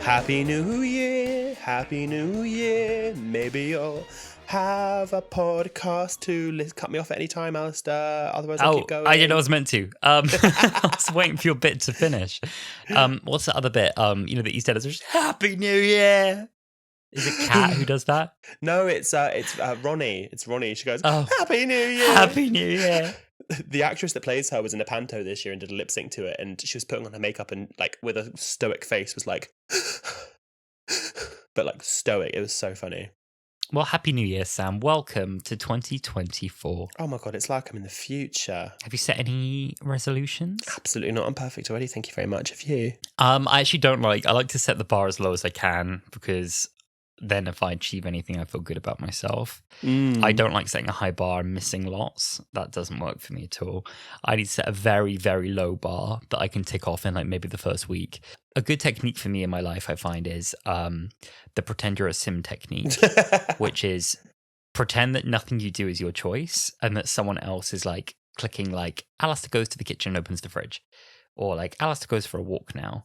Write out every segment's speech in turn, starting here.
Happy New Year, Happy New Year. Maybe you'll have a podcast to cut me off at any time, Alasdair. Otherwise, I'll keep going. I didn't know I was meant to. I was waiting for your bit to finish. What's the other bit? The EastEnders are just Happy New Year. Is it Kat who does that? No, it's Ronnie. It's Ronnie. She goes, Oh, Happy New Year. Happy New Year. The actress that plays her was in a panto this year and did a lip sync to it, and she was putting on her makeup and with a stoic face was like, but stoic. It was so funny. Well, Happy New Year, Sam. Welcome to 2024. Oh my God, it's like I'm in the future. Have you set any resolutions? Absolutely not. I'm perfect already. Thank you very much. Have you? I actually don't I like to set the bar as low as I can because then if I achieve anything, I feel good about myself. I don't like setting a high bar and missing lots. That doesn't work for me at all. I need to set a very, very low bar that I can tick off in maybe the first week. A good technique for me in my life, I find, is the pretend you're a sim technique, which is pretend that nothing you do is your choice and that someone else is clicking Alasdair goes to the kitchen and opens the fridge, or Alasdair goes for a walk now.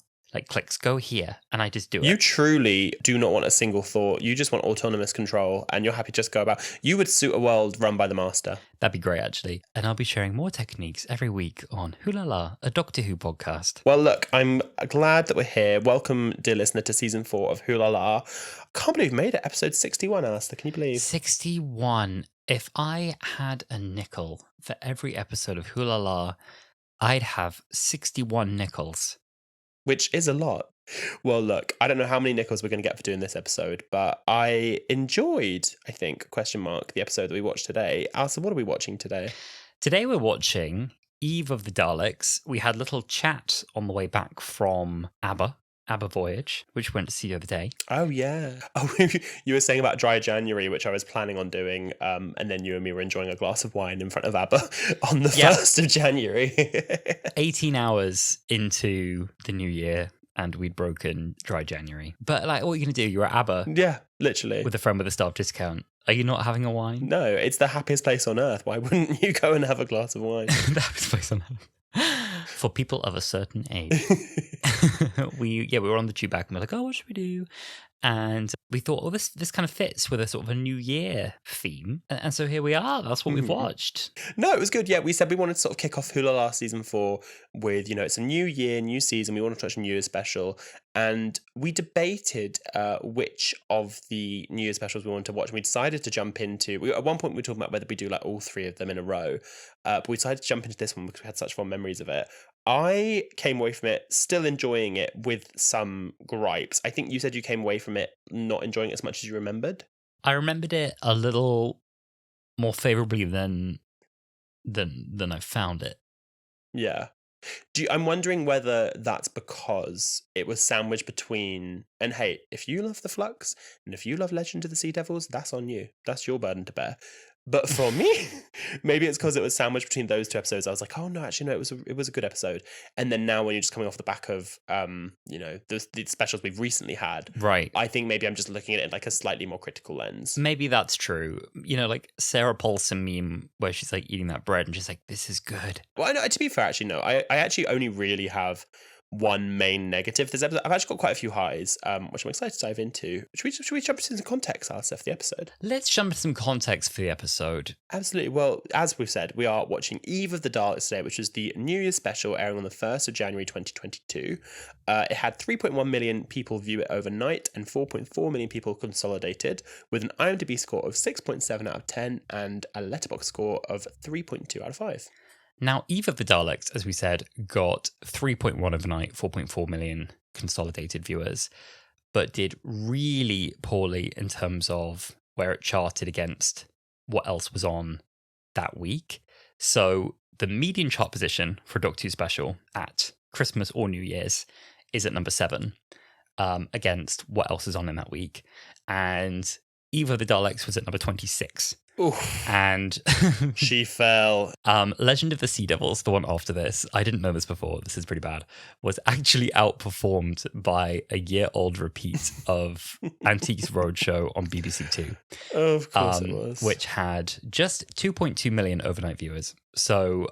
Clicks, go here, and I just do it. You truly do not want a single thought. You just want autonomous control, and you're happy to just go about. You would suit a world run by the master. That'd be great, actually. And I'll be sharing more techniques every week on Wholala, a Doctor Who podcast. Well, look, I'm glad that we're here. Welcome, dear listener, to season 4 of Wholala. I can't believe we made it. Episode 61, Alasdair. Can you believe? 61. If I had a nickel for every episode of Wholala, I'd have 61 nickels. Which is a lot. Well, look, I don't know how many nickels we're going to get for doing this episode, but I enjoyed, the episode that we watched today. Alison, what are we watching today? Today we're watching Eve of the Daleks. We had a little chat on the way back from ABBA Voyage, which we went to see the other day. Oh, yeah. Oh, you were saying about dry January, which I was planning on doing, and then you and me were enjoying a glass of wine in front of ABBA on the 1st of January. 18 hours into the new year, and we'd broken dry January. But what are you going to do? You're at ABBA. Yeah, literally. With a friend with a staff discount. Are you not having a wine? No, it's the happiest place on earth. Why wouldn't you go and have a glass of wine? The happiest place on earth. For people of a certain age. We were on the tube back and we're like, oh, what should we do? And we thought, this kind of fits with a sort of a New Year theme. And so here we are. That's what we've watched. No, it was good. Yeah, we said we wanted to sort of kick off Wholala season 4 with, it's a new year, new season. We want to touch a New Year special. And we debated which of the New Year specials we wanted to watch. And we decided to jump into... At one point, we were talking about whether we do all 3 of them in a row. But we decided to jump into this one because we had such fond memories of it. I came away from it still enjoying it with some gripes. I think you said you came away from it not enjoying it as much as you remembered. I remembered it a little more favorably than I found it. Yeah. I'm wondering whether that's because it was sandwiched between... And hey, if you love The Flux and if you love Legend of the Sea Devils, that's on you. That's your burden to bear. But for me, maybe it's because it was sandwiched between those 2 episodes. I was like, oh no, actually no, it was a good episode. And then now when you're just coming off the back of, the specials we've recently had, right? I think maybe I'm just looking at it in a slightly more critical lens. Maybe that's true. Sarah Paulson meme where she's eating that bread and she's like, this is good. Well, no, to be fair, actually, no. I actually only really have one main negative this episode. I've actually got quite a few highs, which I'm excited to dive into. Should we jump into some context, Alasdair, for the episode? Let's jump into some context for the episode. Absolutely. Well, as we've said, we are watching Eve of the Daleks today, which is the New Year's special airing on the 1st of January 2022. It had 3.1 million people view it overnight and 4.4 million people consolidated, with an IMDb score of 6.7 out of 10 and a Letterboxd score of 3.2 out of 5. Now, Eve of the Daleks, as we said, got 3.1 overnight, 4.4 million consolidated viewers, but did really poorly in terms of where it charted against what else was on that week. So the median chart position for a Doctor Who special at Christmas or New Year's is at number 7 against what else is on in that week. And Eve of the Daleks was at number 26. Oof. And she fell. Legend of the Sea Devils, the one after this, I didn't know this before, this is pretty bad, was actually outperformed by a year-old repeat of Antiques Roadshow on BBC Two. Oh, of course it was. Which had just 2.2 million overnight viewers. So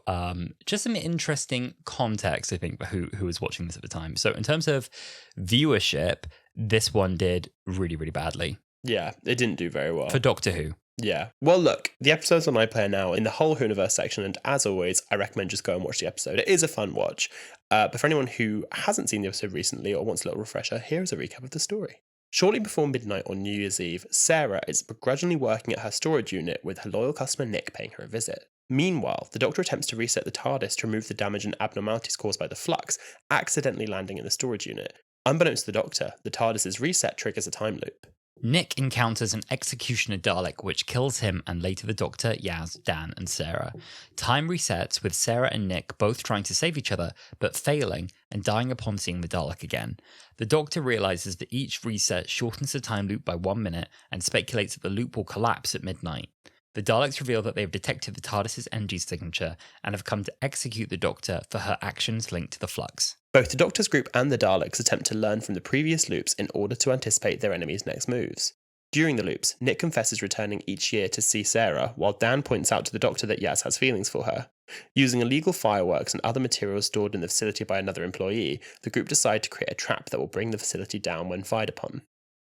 just some interesting context, I think, for who was watching this at the time. So in terms of viewership, This one did really, really badly. Yeah, it didn't do very well. For Doctor Who. Yeah. Well, look, the episode's on iPlayer now in the whole Whoniverse section, and as always, I recommend just go and watch the episode. It is a fun watch. But for anyone who hasn't seen the episode recently or wants a little refresher, here is a recap of the story. Shortly before midnight on New Year's Eve, Sarah is begrudgingly working at her storage unit with her loyal customer Nick paying her a visit. Meanwhile, the Doctor attempts to reset the TARDIS to remove the damage and abnormalities caused by the flux, accidentally landing in the storage unit. Unbeknownst to the Doctor, the TARDIS's reset triggers a time loop. Nick encounters an executioner Dalek which kills him and later the Doctor, Yaz, Dan and Sarah. Time resets with Sarah and Nick both trying to save each other but failing and dying upon seeing the Dalek again. The Doctor realises that each reset shortens the time loop by 1 minute and speculates that the loop will collapse at midnight. The Daleks reveal that they have detected the TARDIS's NG signature and have come to execute the Doctor for her actions linked to the flux. Both the Doctor's group and the Daleks attempt to learn from the previous loops in order to anticipate their enemies' next moves. During the loops, Nick confesses returning each year to see Sarah, while Dan points out to the Doctor that Yaz has feelings for her. Using illegal fireworks and other materials stored in the facility by another employee, the group decide to create a trap that will bring the facility down when fired upon.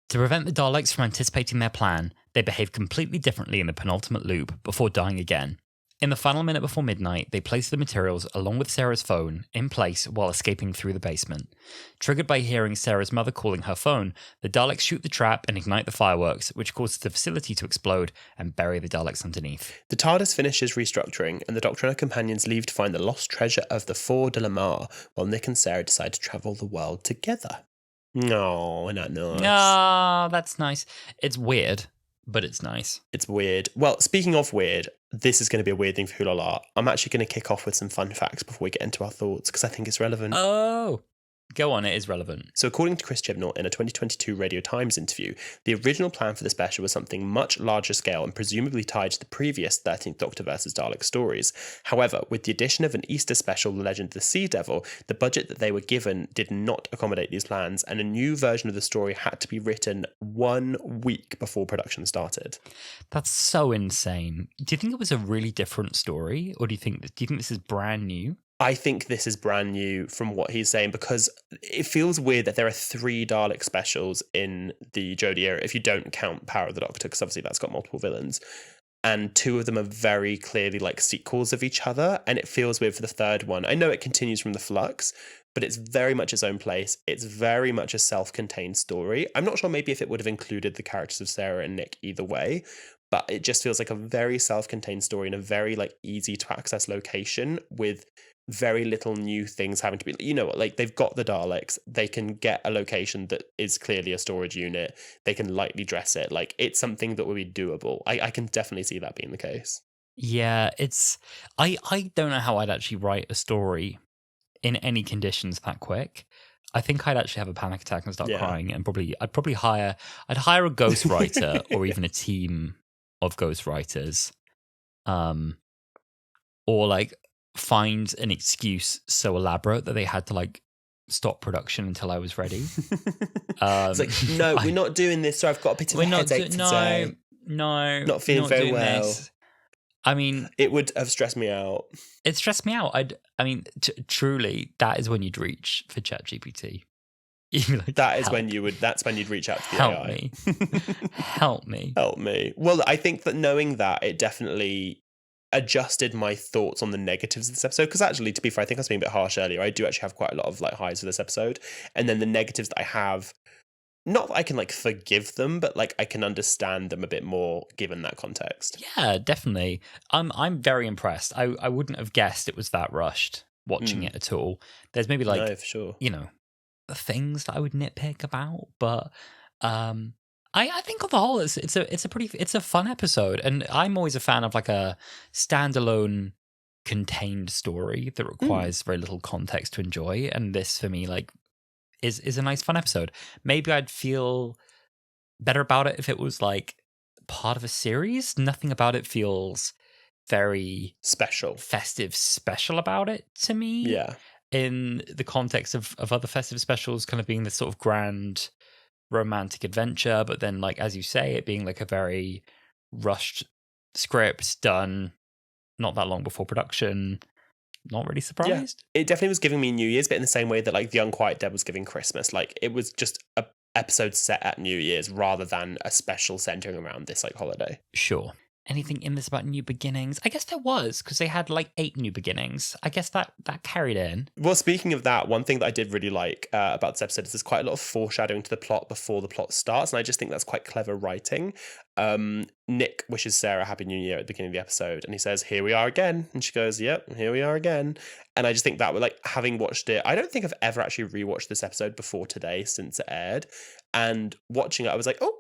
To prevent the Daleks from anticipating their plan, they behave completely differently in the penultimate loop before dying again. In the final minute before midnight, they place the materials along with Sarah's phone in place while escaping through the basement. Triggered by hearing Sarah's mother calling her phone, the Daleks shoot the trap and ignite the fireworks, which causes the facility to explode and bury the Daleks underneath. The TARDIS finishes restructuring, and the Doctor and her companions leave to find the lost treasure of the Four de la Mar, while Nick and Sarah decide to travel the world together. No, not nice. Ah, that's nice. It's weird, but it's nice. It's weird. Well, speaking of weird, this is going to be a weird thing for Wholala. I'm actually going to kick off with some fun facts before we get into our thoughts, because I think it's relevant. Oh, go on, it is relevant. So according to Chris Chibnall in a 2022 Radio Times interview, the original plan for the special was something much larger scale and presumably tied to the previous 13th Doctor vs. Dalek stories. However, with the addition of an Easter special, The Legend of the Sea Devil, the budget that they were given did not accommodate these plans, and a new version of the story had to be written 1 week before production started. That's so insane. Do you think it was a really different story, or do you think this is brand new? I think this is brand new from what he's saying, because it feels weird that there are 3 Dalek specials in the Jodie era, if you don't count Power of the Doctor, because obviously that's got multiple villains. And 2 of them are very clearly like sequels of each other, and it feels weird for the third one. I know it continues from the Flux, but it's very much its own place. It's very much a self-contained story. I'm not sure maybe if it would have included the characters of Sarah and Nick either way, but it just feels like a very self-contained story in a very like easy to access location with very little new things having to be, you know what, like they've got the Daleks, they can get a location that is clearly a storage unit, they can lightly dress it, like it's something that would be doable. I can definitely see that being the case. Yeah, I don't know how I'd actually write a story in any conditions that quick. I think I'd actually have a panic attack and start crying, and I'd hire a ghostwriter or even a team of ghostwriters, or like find an excuse so elaborate that they had to like stop production until I was ready. It's like, no, we're not doing this. So I've got a bit of a headache today. No, not feeling very well. This. I mean, it would have stressed me out. It stressed me out. Truly, that is when you'd reach for ChatGPT. Like, that's when you'd reach out to the help AI. Me. Help me. Help me. Well, I think that knowing that, it definitely adjusted my thoughts on the negatives of this episode, because actually, to be fair, I think I was being a bit harsh earlier. I do actually have quite a lot of like highs for this episode, and then the negatives that I have, not that I can like forgive them, but like I can understand them a bit more given that context. Yeah, definitely. I'm very impressed. I wouldn't have guessed it was that rushed watching it at all. There's maybe like, no, for sure, things that I would nitpick about, but I think on the whole it's a fun episode, and I'm always a fan of like a standalone contained story that requires very little context to enjoy, and this for me like is a nice fun episode. Maybe I'd feel better about it if it was like part of a series. Nothing about it feels very special, festive special about it to me. Yeah. In the context of other festive specials kind of being this sort of grand romantic adventure, but then like as you say, it being like a very rushed script done not that long before production. Not really surprised. Yeah. It definitely was giving me New Year's, but in the same way that like The Unquiet Dead was giving Christmas. Like it was just a episode set at New Year's rather than a special centering around this like holiday. Sure. Anything in this about new beginnings? I guess there was, because they had like 8 new beginnings. I guess that carried in. Well, speaking of that, one thing that I did really like about this episode is there's quite a lot of foreshadowing to the plot before the plot starts, and I just think that's quite clever writing. Nick wishes Sarah Happy New Year at the beginning of the episode, and he says, "Here we are again," and she goes, "Yep, here we are again." And I just think that, like, having watched it, I don't think I've ever actually rewatched this episode before today since it aired, and watching it, I was like, "Oh,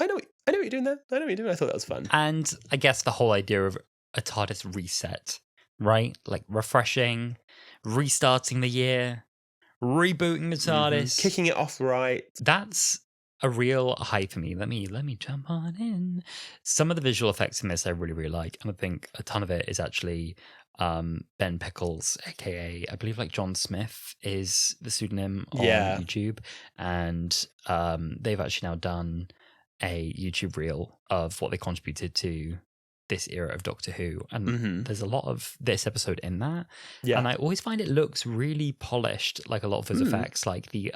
I know what you're doing there. I know what you're doing." I thought that was fun. And I guess the whole idea of a TARDIS reset, right? Like refreshing, restarting the year, rebooting the TARDIS, kicking it off right. That's a real high for me. Let me jump on in. Some of the visual effects in this I really, really like, and I think a ton of it is actually Ben Pickles, aka I believe like John Smith is the pseudonym on YouTube, and they've actually now done a YouTube reel of what they contributed to this era of Doctor Who, and there's a lot of this episode in that. And I always find it looks really polished, like a lot of those effects, like the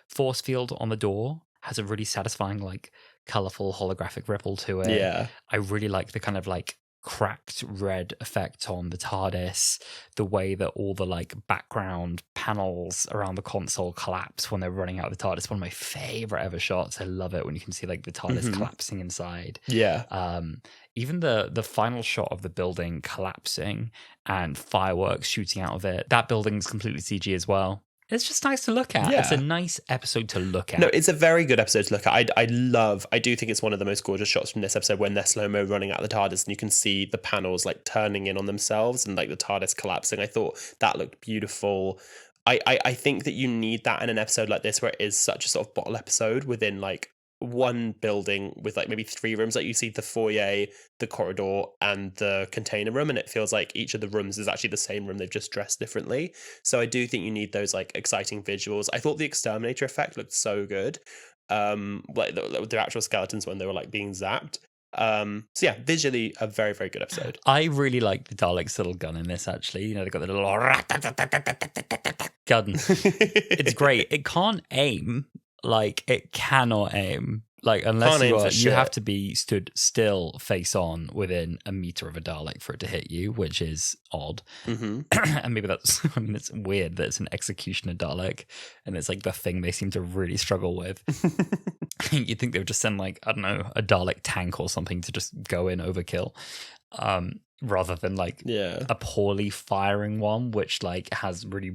force field on the door has a really satisfying like colorful holographic ripple to it. I really like the kind of like cracked red effect on the TARDIS, the way that all the like background panels around the console collapse when they're running out of the TARDIS. One of my favorite ever shots. I love it when you can see like the TARDIS collapsing inside. Even the final shot of the building collapsing and fireworks shooting out of it. That building's completely CG as well. It's just nice to look at. It's a nice episode to look at. No, it's a very good episode to look at. I do think it's one of the most gorgeous shots from this episode when they're slow-mo running out of the TARDIS and you can see the panels like turning in on themselves and like the TARDIS collapsing. I thought that looked beautiful. I think that you need that in an episode like this where it is such a sort of bottle episode within like one building with like maybe 3 rooms. Like you see the foyer, the corridor, and the container room, and it feels like each of the rooms is actually the same room. They've just dressed differently. So I do think you need those like exciting visuals. I thought the exterminator effect looked so good. Like the actual skeletons when they were like being zapped. So yeah, visually a very, very good episode. I really like the Daleks' little gun in this, actually. You know, they've got the little gun. It's great. It can't aim. Like, it cannot aim. Like, unless you have to be stood still face on within a meter of a Dalek for it to hit you, which is odd. And maybe that's, I mean, it's weird that it's an executioner Dalek and it's like the thing they seem to really struggle with. You'd think they would just send like, I don't know, a Dalek tank or something to just go in overkill. Rather than like a poorly firing one, which like has really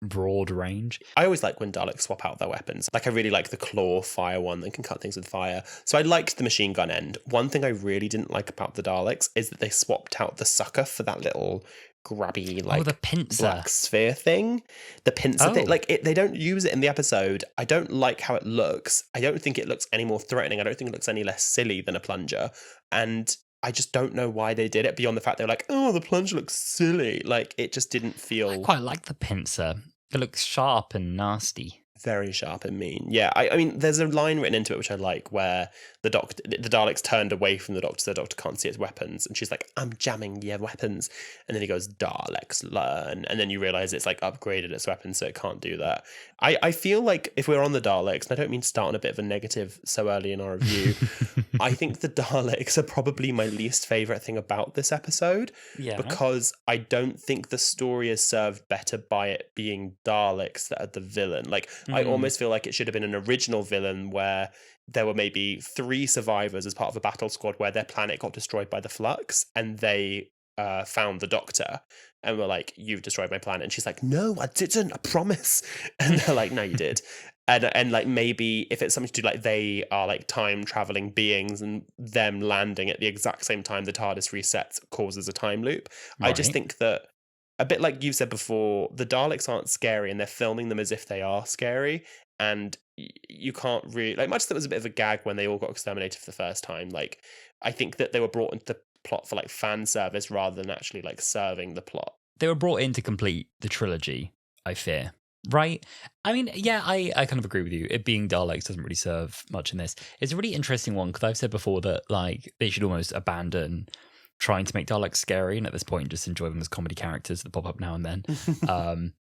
broad range. I always like when Daleks swap out their weapons. Like I really like the claw fire one that can cut things with fire. So I liked the machine gun end. One thing I really didn't like about the Daleks is that they swapped out the sucker for that little grabby like the pincer black sphere thing. The pincer thing. Like they don't use it in the episode. I don't like how it looks. I don't think it looks any more threatening. I don't think it looks any less silly than a plunger. And I just don't know why they did it beyond the fact they're like, oh, the plunger looks silly. Like, it just didn't feel... I quite like the pincer. It looks sharp and nasty. Very sharp and mean. Yeah, I mean, there's a line written into it which I like where the Daleks turned away from the Doctor so the Doctor can't see its weapons. And she's like, I'm jamming your weapons. And then he goes, Daleks learn. And then you realise it's like upgraded its weapons so it can't do that. I feel like if we're on the Daleks, and I don't mean to start on a bit of a negative so early in our review, I think the Daleks are probably my least favourite thing about this episode. Yeah. Because I don't think the story is served better by it being Daleks that are the villain. Like, I almost feel like it should have been an original villain where there were maybe 3 survivors as part of a battle squad where their planet got destroyed by the flux and they found the Doctor and were like, you've destroyed my planet. And she's like, no, I didn't, I promise. And they're like, no, you did. And like maybe if it's something to do like they are like time traveling beings and them landing at the exact same time the TARDIS resets causes a time loop. Right. I just think that a bit like you said before, the Daleks aren't scary and they're filming them as if they are scary. And you can't really... Like, much as it was a bit of a gag when they all got exterminated for the first time, like, I think that they were brought into the plot for, like, fan service rather than actually, like, serving the plot. They were brought in to complete the trilogy, I fear. Right? I mean, yeah, I kind of agree with you. It being Daleks doesn't really serve much in this. It's a really interesting one, because I've said before that, like, they should almost abandon trying to make Daleks scary and at this point just enjoy them as comedy characters that pop up now and then.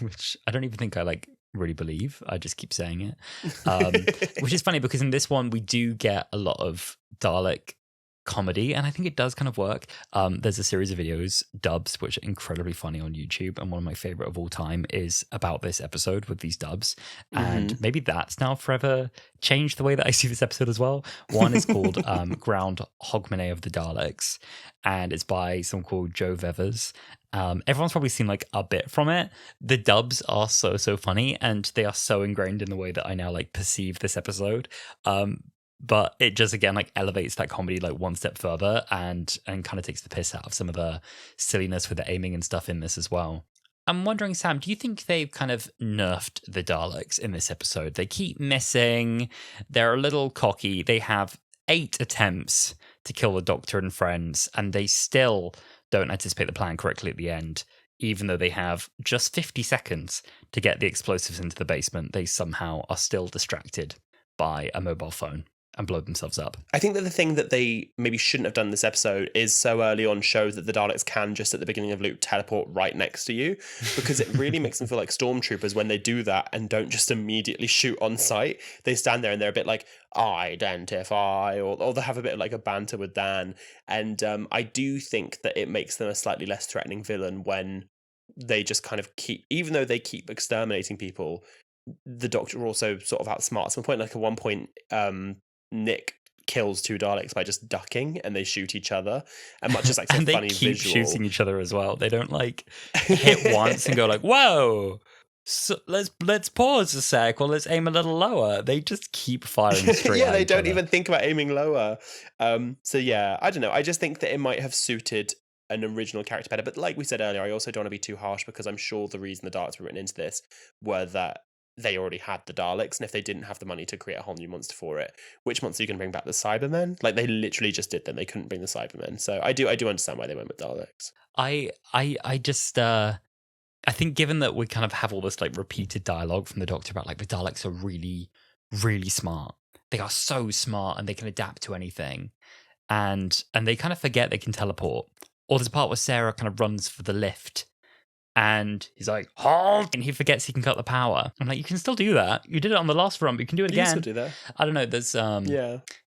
Which I don't even think I, like, really believe. I just keep saying it. Which is funny because in this one, we do get a lot of Dalek comedy, and I think it does kind of work. There's a series of videos, dubs, which are incredibly funny on YouTube, and one of my favorite of all time is about this episode with these dubs. And maybe that's now forever changed the way that I see this episode as well. One is called Ground Hogmanay of the Daleks, and it's by someone called Joe Vevers. Everyone's probably seen like a bit from it. The dubs are so funny, and they are so ingrained in the way that I now like perceive this episode. But it just again like elevates that comedy like one step further, and kind of takes the piss out of some of the silliness with the aiming and stuff in this as well. I'm wondering, Sam, do you think they've kind of nerfed the Daleks in this episode? They keep missing. They're a little cocky. They have 8 attempts to kill the Doctor and friends, and they still don't anticipate the plan correctly at the end. Even though they have just 50 seconds to get the explosives into the basement, they somehow are still distracted by a mobile phone and blow themselves up. I think that the thing that they maybe shouldn't have done in this episode is so early on show that the Daleks can just at the beginning of loop teleport right next to you, because it really makes them feel like stormtroopers when they do that and don't just immediately shoot on sight. They stand there and they're a bit like, identify, or they have a bit of like a banter with Dan. And I do think that it makes them a slightly less threatening villain when they just kind of keep, even though they keep exterminating people, the Doctor also sort of outsmarts them. At one point, Nick kills 2 Daleks by just ducking, and they shoot each other, and much as like and they funny keep visual. shooting each other as well. They don't like hit once and go like, whoa, so let's pause a sec, or let's aim a little lower. They just keep firing straight. Yeah, they don't even think about aiming lower. So yeah, I don't know. I just think that it might have suited an original character better. But like we said earlier, I also don't want to be too harsh, because I'm sure the reason the Daleks were written into this were that they already had the Daleks, and if they didn't have the money to create a whole new monster for it, which monster are you going to bring back? The Cybermen? Like, they literally just did them. They couldn't bring the Cybermen. So I do understand why they went with Daleks. I just I think given that we kind of have all this like repeated dialogue from the Doctor about like the Daleks are really, really smart. They are so smart, and they can adapt to anything. And they kind of forget they can teleport. Or there's a part where Sarah kind of runs for the lift, and he's like, halt! And he forgets he can cut the power. I'm like, you can still do that. You did it on the last run, but you can do it again. You can still do that. I don't know. There's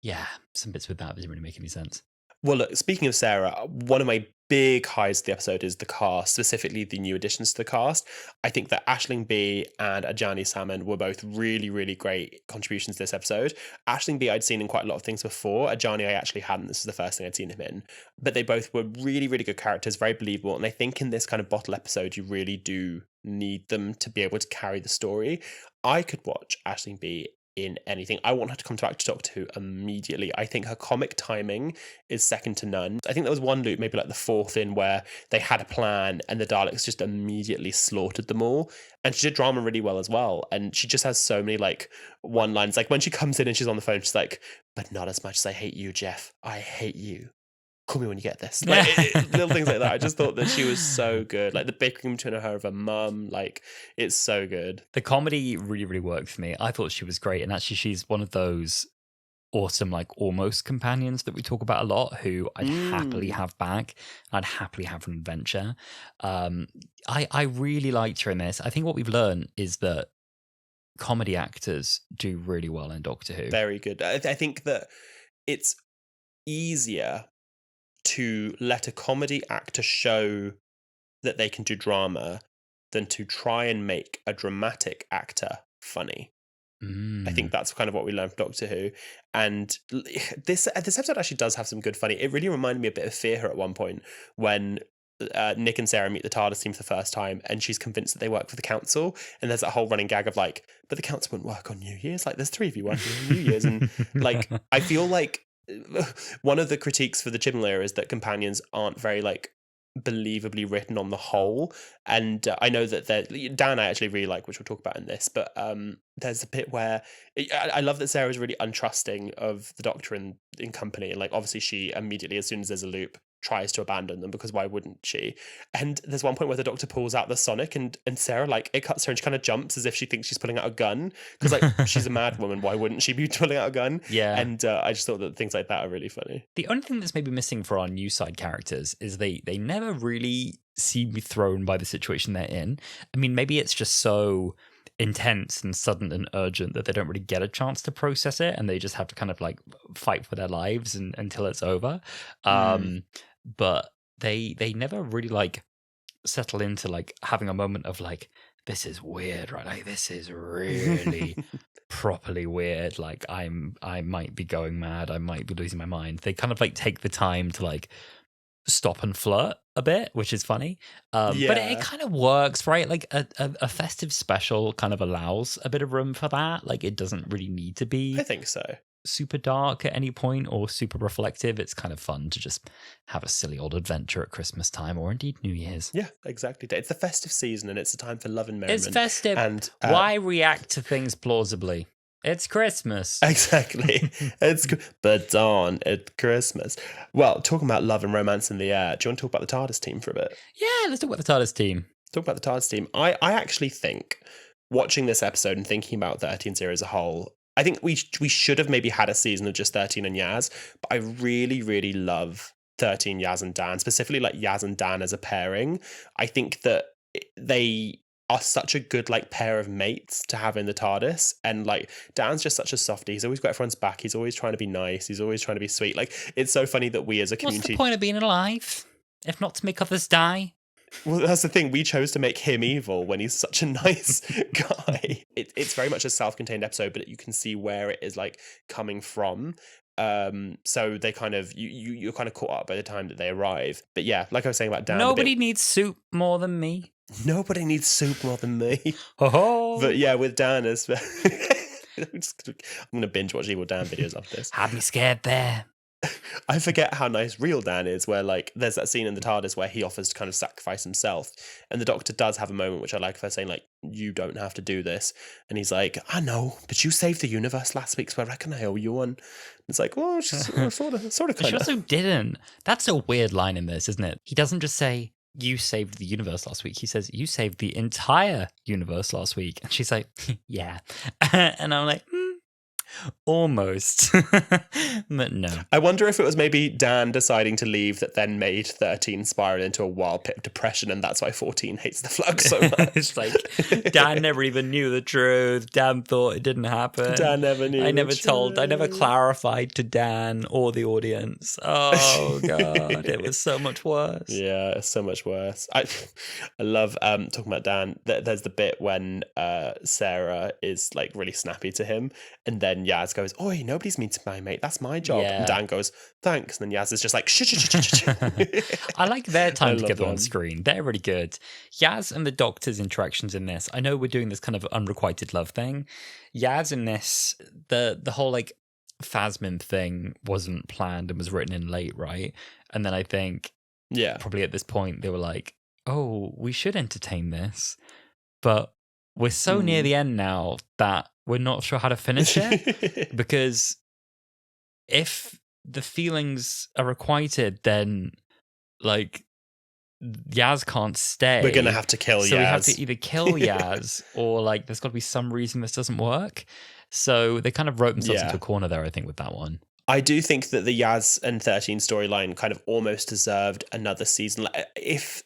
yeah, some bits with that doesn't really make any sense. Well, look, speaking of Sarah, one of my big highs of the episode is the cast, specifically the new additions to the cast. I think that Aisling B and Ajani Salmon were both really, really great contributions to this episode. Aisling B I'd seen in quite a lot of things before. Ajani I actually hadn't. This is the first thing I'd seen him in. But they both were really, really good characters, very believable. And I think in this kind of bottle episode, you really do need them to be able to carry the story. I could watch Aisling B in anything. I want her to come back to Doctor Who immediately. I think her comic timing is second to none. I think there was one loop, maybe like the 4th in, where they had a plan and the Daleks just immediately slaughtered them all. And she did drama really well as well. And she just has so many like one lines. Like when she comes in and she's on the phone, she's like, but not as much as I hate you, Jeff. I hate you. Call me when you get this. Like little things like that. I just thought that she was so good. Like the bickering between her and her mum, like it's so good. The comedy really, really worked for me. I thought she was great. And actually she's one of those awesome, like almost companions that we talk about a lot, who I'd happily have back. I'd happily have an adventure. I really liked her in this. I think what we've learned is that comedy actors do really well in Doctor Who. Very good. I think that it's easier to let a comedy actor show that they can do drama than to try and make a dramatic actor funny. I think that's kind of what we learned from Doctor Who. And this episode actually does have some good funny. It really reminded me a bit of Fear Her at one point when Nick and Sarah meet the TARDIS team for the first time, and she's convinced that they work for the council, and there's that whole running gag of like, but the council wouldn't work on New Year's. Like, there's 3 of you working on New Year's. And like, I feel like one of the critiques for the Chibnall era is that companions aren't very like believably written on the whole. And I know that Dan I actually really like, which we'll talk about in this, but there's a bit where I love that Sarah is really untrusting of the Doctor in company. And like, obviously she immediately, as soon as there's a loop, tries to abandon them, because why wouldn't she? And there's one point where the Doctor pulls out the Sonic, and Sarah, like, it cuts her and she kind of jumps as if she thinks she's pulling out a gun, because like she's a mad woman, why wouldn't she be pulling out a gun? Yeah. And I just thought that things like that are really funny. The only thing that's maybe missing for our new side characters is they never really seem thrown by the situation they're in. I mean, maybe it's just so intense and sudden and urgent that they don't really get a chance to process it, and they just have to kind of like fight for their lives until it's over. But they never really like settle into like having a moment of like, this is weird, right? Like, this is really properly weird. Like, I might be going mad. I might be losing my mind. They kind of like take the time to like stop and flirt a bit, which is funny. But it kind of works, right? Like a festive special kind of allows a bit of room for that. Like, it doesn't really need to be, I think so, super dark at any point or super reflective. It's kind of fun to just have a silly old adventure at Christmas time, or indeed New Year's. Yeah, exactly. It's the festive season, and it's a time for love and merriment. It's festive. And why react to things plausibly? It's Christmas. Exactly. But Dawn, it's Christmas. Well, talking about love and romance in the air, do you want to talk about the TARDIS team for a bit? Yeah, let's talk about the TARDIS team. Talk about the TARDIS team. I actually think, watching this episode and thinking about 13 series as a whole, I think we should have maybe had a season of just 13 and Yaz, but I really, really love 13, Yaz and Dan, specifically like Yaz and Dan as a pairing. I think that they are such a good like pair of mates to have in the TARDIS, and like Dan's just such a softie. He's always got everyone's back. He's always trying to be nice. He's always trying to be sweet. Like, it's so funny that we as a community... What's the point of being alive if not to make others die? Well, that's the thing. We chose to make him evil when he's such a nice guy. It's very much a self-contained episode, but you can see where it is like coming from. So they kind of you're kind of caught up by the time that they arrive. But yeah, like I was saying about Dan, nobody needs soup more than me. Nobody needs soup more than me. Oh, but yeah, with Dan as I'm gonna binge watch Evil Dan videos after this. Had me scared there. I forget how nice real Dan is, where like there's that scene in the TARDIS where he offers to kind of sacrifice himself, and the Doctor does have a moment which I like, for saying like, you don't have to do this, and he's like, I know, but you saved the universe last week, so I reckon I owe you one. It's like, well, sort of kind of. She also didn't. That's a weird line in this, isn't it? He doesn't just say, you saved the universe last week. He says, you saved the entire universe last week. And she's like, yeah. And I'm like, almost. But no. I wonder if it was maybe Dan deciding to leave that then made 13 spiral into a wild pit of depression, and that's why 14 hates the Flux so much. It's like, Dan never even knew the truth. Dan thought it didn't happen. Dan never knew. I never clarified to Dan or the audience. Oh God, it was so much worse. Yeah, it's so much worse. I love talking about Dan. There's the bit when Sarah is like really snappy to him, and then Yaz goes, "Oi, nobody's mean to my mate. That's my job." Yeah. And Dan goes, "Thanks." And then Yaz is just like, shh. I like their time together them on screen. They're really good. Yaz and the Doctor's interactions in this. I know we're doing this kind of unrequited love thing. Yaz in this, the whole like Thasmin thing wasn't planned and was written in late, right? And then I think, probably at this point they were like, "Oh, we should entertain this," but we're so near the end now that we're not sure how to finish it, because if the feelings are requited, then like Yaz can't stay. We're gonna have to kill Yaz. So we have to either kill Yaz or like there's got to be some reason this doesn't work. So they kind of wrote themselves into a corner there, I think, with that one. I do think that the Yaz and 13 storyline kind of almost deserved another season. Like, if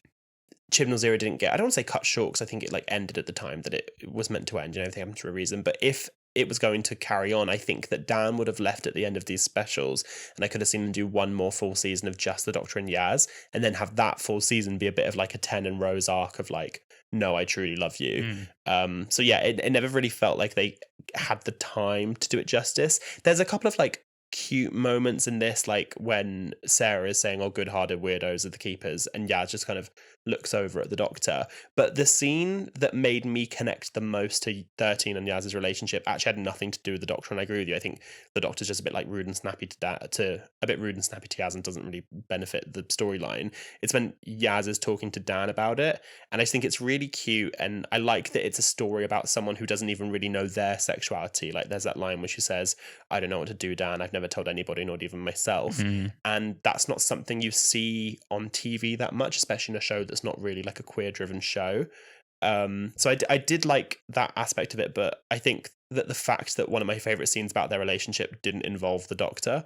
Chibnall Zero didn't get, I don't want to say cut short, because I think it like ended at the time that it was meant to end, everything happened for a reason. But if it was going to carry on, I think that Dan would have left at the end of these specials, and I could have seen them do one more full season of just the Doctor and Yaz, and then have that full season be a bit of like a Ten and Rose arc of like, no, I truly love you. So yeah, it never really felt like they had the time to do it justice. There's a couple of like cute moments in this, like when Sarah is saying, "Oh, good-hearted weirdos are the keepers," and Yaz just kind of looks over at the Doctor. But the scene that made me connect the most to 13 and Yaz's relationship actually had nothing to do with the Doctor, and I agree with you. I think the Doctor's just a bit like rude and snappy to Yaz, and doesn't really benefit the storyline. It's when Yaz is talking to Dan about it, and I just think it's really cute, and I like that it's a story about someone who doesn't even really know their sexuality. Like, there's that line where she says, "I don't know what to do, Dan. I've never told anybody, not even myself." And that's not something you see on TV that much, especially in a show that's not really like a queer-driven show. So I did like that aspect of it, but I think that the fact that one of my favourite scenes about their relationship didn't involve the Doctor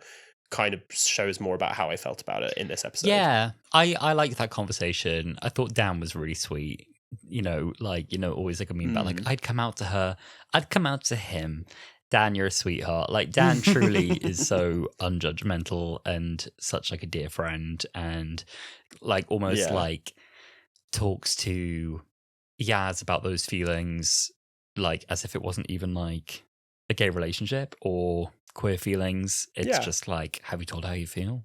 kind of shows more about how I felt about it in this episode. Yeah, I liked that conversation. I thought Dan was really sweet. always like a meme about like, I'd come out to her, I'd come out to him. Dan, you're a sweetheart. Like, Dan truly is so unjudgmental and such like a dear friend, and like almost like talks to Yaz about those feelings like as if it wasn't even like a gay relationship or queer feelings. It's just like, have you told her how you feel?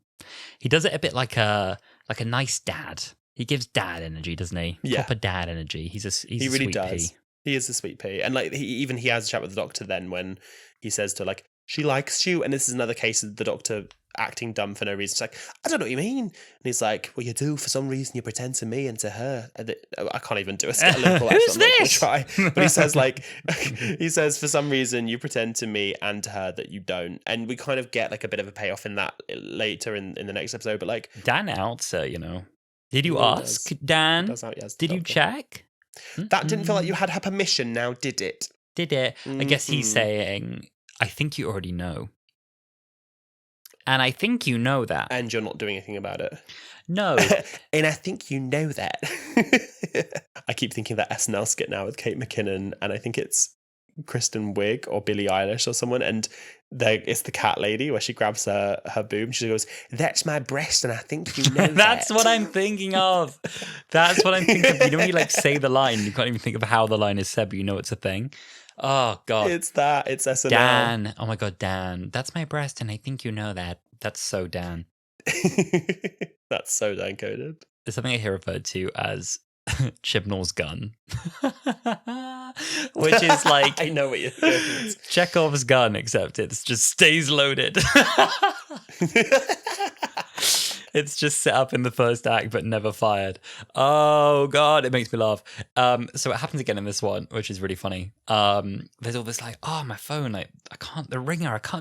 He does it a bit like a nice dad. He gives dad energy, doesn't he? Yeah. Proper dad energy. He really really sweet does. pea. He is a sweet pea. And like he has a chat with the doctor then when he says to her, like, she likes you. And this is another case of the doctor acting dumb for no reason. It's like, I don't know what you mean. And he's like, well, you do. For some reason, you pretend to me and to her. And I can't even do a Liverpool accent. Who's this? I'm not gonna try. But he says like, for some reason, you pretend to me and to her that you don't. And we kind of get like a bit of a payoff in that later in the next episode. But like, Dan outs her, Did you ask, Dan? Did you check? That didn't feel like you had her permission now, did it? Did it? I guess he's saying, I think you already know. And I think you know that. And you're not doing anything about it. No. And I think you know that. I keep thinking that SNL skit now with Kate McKinnon, and I think it's Kristen Wiig or Billie Eilish or someone, and it's the cat lady where she grabs her boob. She goes, "That's my breast, and I think you know That's that." what I'm thinking of. That's what I'm thinking of. You know when you like say the line, you can't even think of how the line is said, but you know it's a thing. Oh God, it's SNL. Dan. Oh my God, Dan. That's my breast, and I think you know that. That's so Dan. That's so Dan coded. There's something I hear referred to as Chibnall's gun, which is like I know what you're doing. Chekhov's gun, except it just stays loaded. It's just set up in the first act but never fired. Oh God, it makes me laugh. So it happens again in this one, which is really funny. There's all this like, oh, my phone, like I can't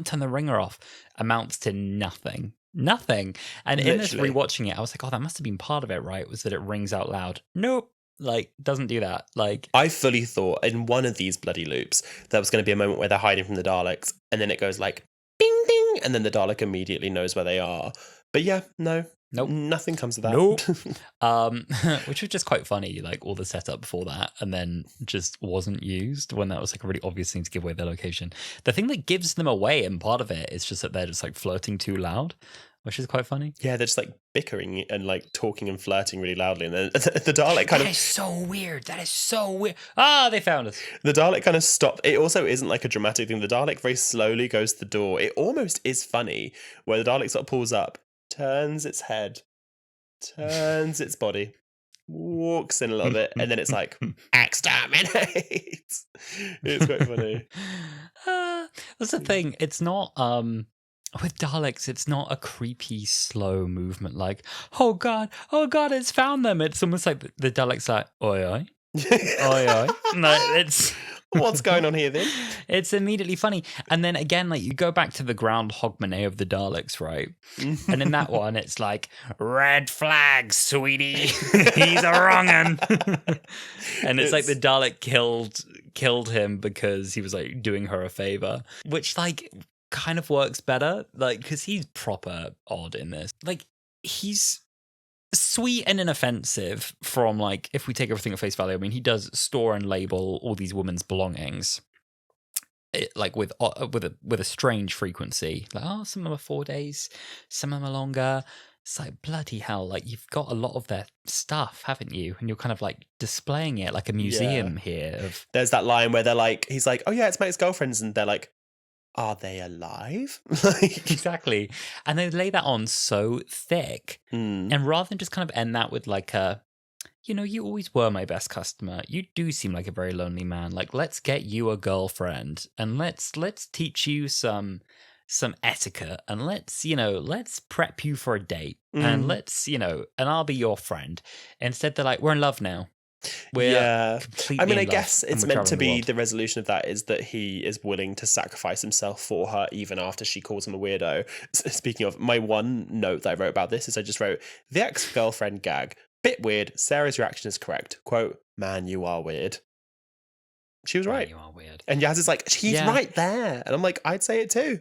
turn the ringer off. Amounts to nothing. And Literally. In this rewatching it, I was like, oh, that must have been part of it, right? Was that it rings out loud? Nope. Like, doesn't do that. Like, I fully thought in one of these bloody loops there was going to be a moment where they're hiding from the Daleks, and then it goes like bing ding, and then the Dalek immediately knows where they are. But yeah, no. Nope. Nothing comes of that. Nope. Which was just quite funny, like all the setup before that, and then just wasn't used when that was like a really obvious thing to give away their location. The thing that gives them away, and part of it is just that they're just like flirting too loud, which is quite funny. Yeah, they're just like bickering and like talking and flirting really loudly, and then the Dalek kind of... That is so weird. Ah, they found us. The Dalek kind of stopped. It also isn't like a dramatic thing. The Dalek very slowly goes to the door. It almost is funny where the Dalek sort of pulls up, turns its head, turns its body, walks in a little bit, and then it's like, exterminate. It's quite funny. That's the thing. It's not... with Daleks, it's not a creepy, slow movement like, oh God, it's found them. It's almost like the Dalek's like, oi, oi. Oi, oi. No, it's... What's going on here then? It's immediately funny. And then again, like you go back to the Groundhog Monet of the Daleks, right? And in that one, it's like, red flag, sweetie. He's a wrong un. And it's like the Dalek killed him because he was like doing her a favor, which like kind of works better. Like, because he's proper odd in this. Like, he's sweet and inoffensive from like, if we take everything at face value, I mean, he does store and label all these women's belongings like with a strange frequency. Like, oh, some of them are 4 days, some of them are longer. It's like, bloody hell, like you've got a lot of their stuff, haven't you? And you're kind of like displaying it like a museum here. There's that line where they're like, he's like, oh yeah, it's my ex-girlfriends, and they're like, are they alive? Like, exactly. And they lay that on so thick. And rather than just kind of end that with like a, you know, you always were my best customer. You do seem like a very lonely man. Like, let's get you a girlfriend and let's teach you some etiquette, and let's prep you for a date, and let's, and I'll be your friend. Instead, they're like, we're in love now. I mean, I guess it's meant to be the resolution of that is that he is willing to sacrifice himself for her even after she calls him a weirdo. Speaking of, my one note that I wrote about this is I just wrote, the ex-girlfriend gag, bit weird, Sarah's reaction is correct. Quote, man, you are weird. She was right. Man, you are weird. And Yaz is like, he's right there. And I'm like, I'd say it too.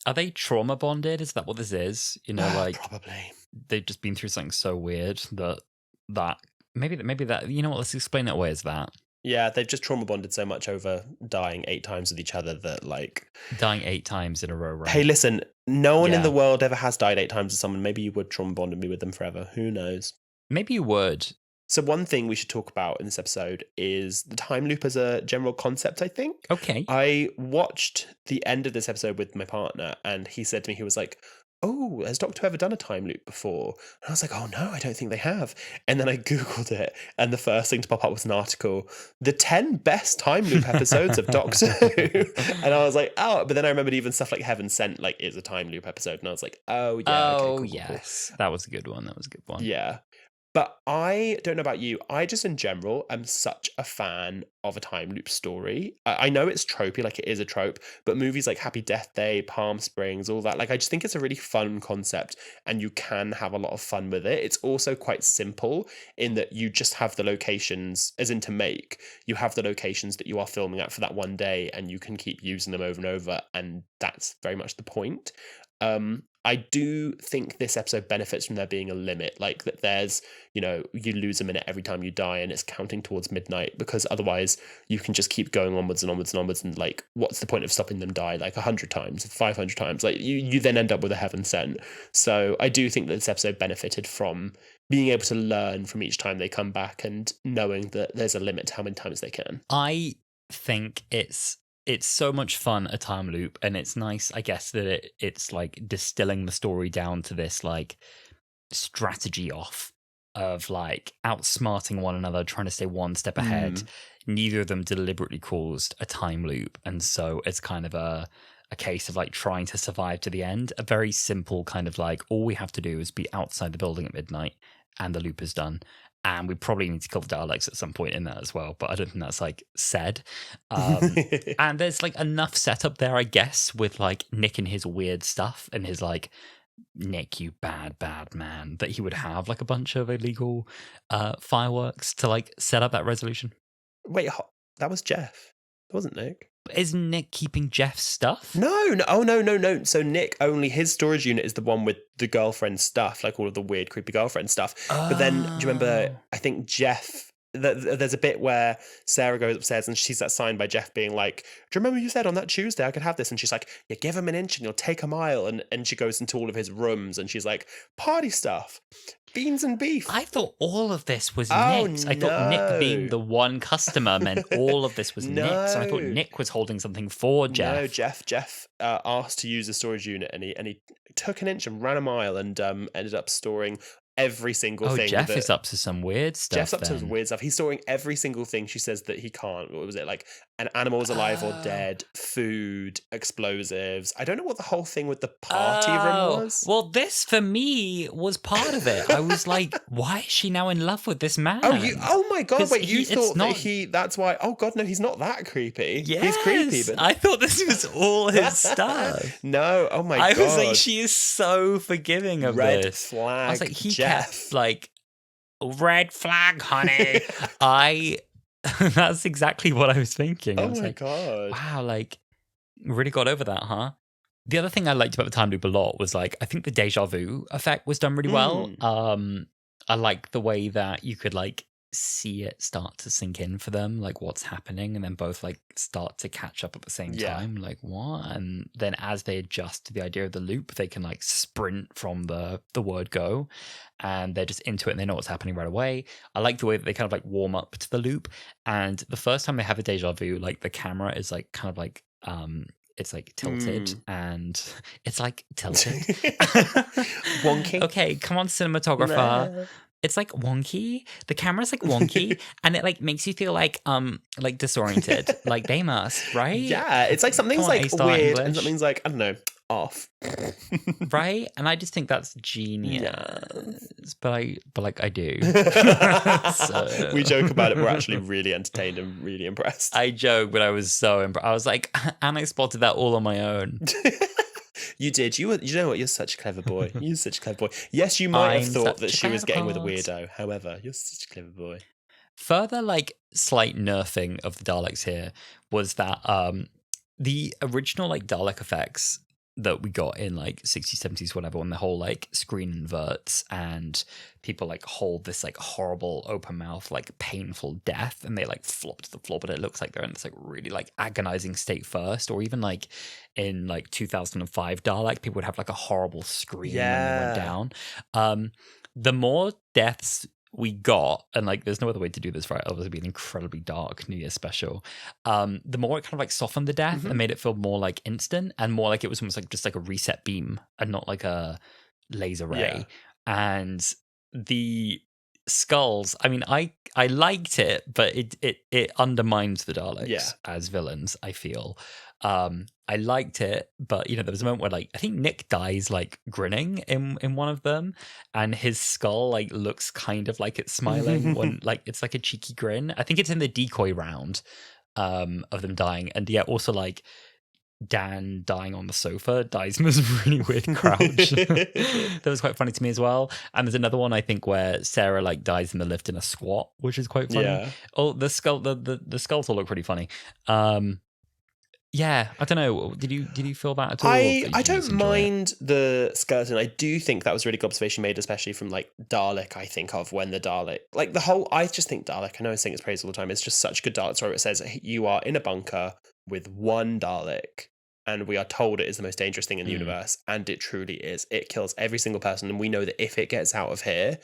Are they trauma bonded? Is that what this is? Like, probably. They've just been through something so weird that maybe that. You know what? Let's explain it away as that. Yeah, they've just trauma bonded so much over dying 8 times with each other that, like... Dying 8 times in a row, right? Hey, listen, no one in Yeah. the world ever has died 8 times with someone. Maybe you would trauma bond and be with them forever. Who knows? Maybe you would. So one thing we should talk about in this episode is the time loop as a general concept, I think. Okay. I watched the end of this episode with my partner, and he said to me, he was like, oh, has Doctor Who ever done a time loop before? And I was like, oh no, I don't think they have. And then I Googled it, and the first thing to pop up was an article, the 10 best time loop episodes of Doctor Who. And I was like, oh, but then I remembered even stuff like Heaven Sent, like, is a time loop episode. And I was like, oh yeah. Okay, cool, yes. Cool. That was a good one. Yeah. But I don't know about you. I just, in general, am such a fan of a time loop story. I know it's tropey, like it is a trope, but movies like Happy Death Day, Palm Springs, all that, like I just think it's a really fun concept and you can have a lot of fun with it. It's also quite simple in that you just have the locations, as in to make, you have the locations that you are filming at for that one day and you can keep using them over and over. And that's very much the point. I do think this episode benefits from there being a limit, like that there's, you know, you lose a minute every time you die and it's counting towards midnight, because otherwise you can just keep going onwards and onwards and onwards, and like, what's the point of stopping them die like 100 times, 500 times? Like you then end up with a Heaven Sent. So I do think that this episode benefited from being able to learn from each time they come back and knowing that there's a limit to how many times they can. I think it's so much fun, a time loop, and it's nice, I guess, that it's like distilling the story down to this like strategy off of like outsmarting one another, trying to stay one step ahead. Neither of them deliberately caused a time loop, and so it's kind of a case of like trying to survive to the end. A very simple kind of like, all we have to do is be outside the building at midnight and the loop is done. And we probably need to kill the Daleks at some point in that as well, but I don't think that's like said. And there's like enough setup there, I guess, with like Nick and his weird stuff and his like, Nick, you bad man, that he would have like a bunch of illegal fireworks to like set up that resolution. Wait, that was Jeff. That wasn't Nick. Is Nick keeping Jeff's stuff? No. Oh, no. So Nick, only his storage unit is the one with the girlfriend stuff, like all of the weird, creepy girlfriend stuff. But then, do you remember, I think Jeff, there's a bit where Sarah goes upstairs and she sees that sign by Jeff being like, do you remember you said on that Tuesday I could have this? And she's like, yeah, give him an inch and you'll take a mile. And she goes into all of his rooms and she's like, party stuff. Beans and beef. I thought all of this was Nick's. I thought Nick being the one customer meant all of this was Nick's. And I thought Nick was holding something for Jeff. No, Jeff asked to use the storage unit, and he took an inch and ran a mile and ended up storing every single thing. Jeff is up to some weird stuff. Jeff's up to some weird stuff. He's storing every single thing she says that he can't. What was it? Like an animal is alive or dead, food, explosives. I don't know what the whole thing with the party room was. Well, this for me was part of it. I was like, why is she now in love with this man? Oh my God, wait, you thought that that's why, oh God, no, he's not that creepy. Yes, he's creepy. But I thought this was all his stuff. No, oh my God. I was like, she is so forgiving of Red this. flag, I was like, he Jeff. kept like, red flag, honey. That's exactly what I was thinking. I was my like, God. Wow, like, really got over that, huh? The other thing I liked about the time loop a lot was like, I think the deja vu effect was done really well. I like the way that you could like see it start to sink in for them, like what's happening, and then both like start to catch up at the same time. Like, what? And then as they adjust to the idea of the loop, they can like sprint from the word go, and they're just into it and they know what's happening right away. I like the way that they kind of like warm up to the loop, and the first time they have a deja vu, like the camera is like kind of like it's like tilted and it's like tilted. Wonky. Okay, come on, cinematographer. Nah. It's like wonky. The camera's like wonky, and it like makes you feel like disoriented. Like they must, right? Yeah, it's like something's like weird and something's like, I don't know, off. Right? And I just think that's genius. Yes. But I do. So. We joke about it. We're actually really entertained and really impressed. I joke, but I was so impressed. I was like, and I spotted that all on my own. You did. You know what? You're such a clever boy. You're such a clever boy. Yes, you might have thought that she was getting with a weirdo. However, you're such a clever boy. Further, like, slight nerfing of the Daleks here was that the original, like, Dalek effects that we got in like 60s, 70s, whatever, when the whole like screen inverts and people like hold this like horrible open mouth, like painful death, and they like flop to the floor, but it looks like they're in this like really like agonizing state first. Or even like in like 2005 Dalek, people would have like a horrible scream when they went down. The more deaths we got, and like there's no other way to do this, right? Obviously, be an incredibly dark New Year special. The more it kind of like softened the death and made it feel more like instant and more like it was almost like just like a reset beam and not like a laser ray. And the skulls, I mean, I liked it, but it undermines the Daleks as villains, I feel. I liked it, but you know, there was a moment where like I think Nick dies like grinning in one of them, and his skull like looks kind of like it's smiling when like it's like a cheeky grin. I think it's in the decoy round of them dying, and also like Dan dying on the sofa dies in this really weird crouch. That was quite funny to me as well. And there's another one I think where Sarah like dies in the lift in a squat, which is quite funny. Oh, the skull, the skulls all look pretty funny. Yeah, I don't know. Did you feel that at all? I don't mind the skeleton. I do think that was a really good observation made, especially from like Dalek. I think of when the Dalek, like the whole. I just think Dalek. I know I sing its praise all the time. It's just such a good Dalek story. It says you are in a bunker with one Dalek, and we are told it is the most dangerous thing in the universe, and it truly is. It kills every single person, and we know that if it gets out of here,